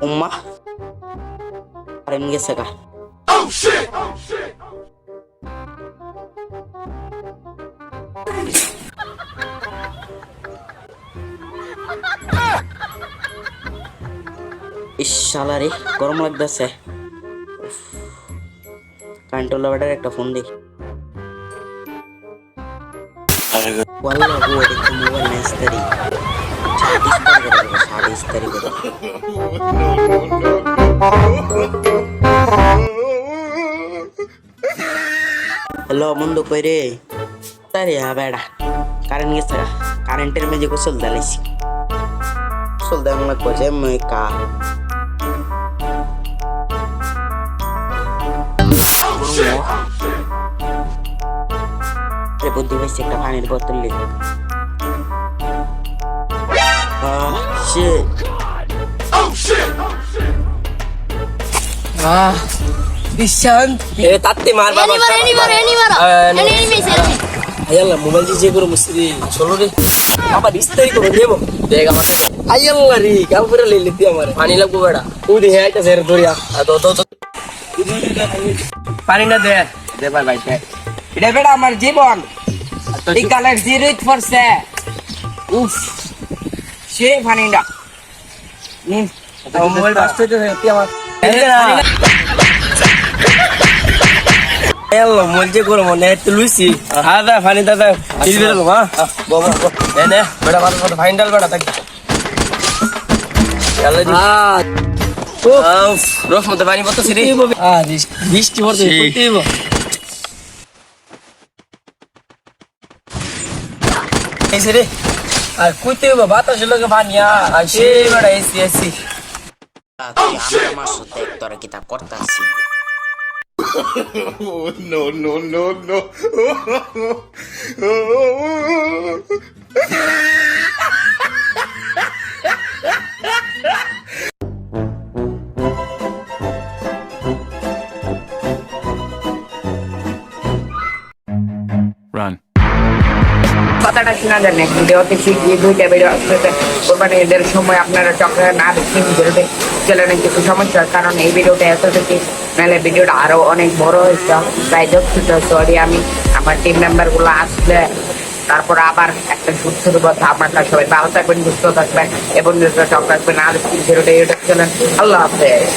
উম্মা current গেছে গা। ইস শালা রে, গরম লাগতেছে। কারেন্ট লাগাটার একটা ফোন দেখি। والله هو ده موبايل نستري شادي استري كده হ্যালো বন্ধু কই রে? তারে বেড়া কারেন্ট গেছে, কারেন্টের মেঝে গোসল দালাইছি। গোসল দেওয়া লাগবো যে কা বুদ্ধি পাইছি, একটা পানির বোতল লিখ। মোবাইল যে করে মুসরি চলো রে আবার ইস্তারি করে দেবো দেখ আমাকে আইয়াল্লা রে কাম করে লইলি তুই আমার পানি লাগবো বেড়া তুই দে আইতা সের ধরিয়া পানি না দে দে ভাই ভাই এটা বেড়া আমার জীবন এই কালার জিরোইট ফরছে উফ সে পানিটা মোবাইল বাস্তে তো তুই আমার এলো মলজে করে মনে একটু লুইছি হ্যাঁ দা পানি দাদা চিল বেরো হ্যাঁ বাবা এ নে বেড়া ভালো মতো ফাইনাল বেড়া থাক চলে দি উফ রোজ মতো পানি পড়তো সিরি বৃষ্টি পড়তো কইতেইব এই সিরি আর কইতেইব বাতাস লাগে পানিয়া আর সে বেড়া এসি এসি আমার সাথে তোরা কি তা করতাছি? no, no, no, no. Run. কথাটা শোনা জানে ভিডিওতে শিখিয়ে দুইটা ভিডিও আসতেছে কোরবানি ঈদের সময় আপনারা চক্রান্ত না দেখেন ভিডিওতে চ্যানেলে কিছু সমস্যার কারণ এই ভিডিওটা এত থেকে নাহলে ভিডিওটা আরো অনেক বড় হয়েছে। তাই দুঃখিত, সরি। আমি আমার টিম মেম্বার গুলো আসলে তারপর আবার একটা সুস্থ কথা। আপনারা সবাই ভালো থাকবেন, সুস্থ থাকবেন এবং চক্র রাখবেন। আর ভিডিওটা ইউটিউব চ্যানেল। আল্লাহ হাফেজ।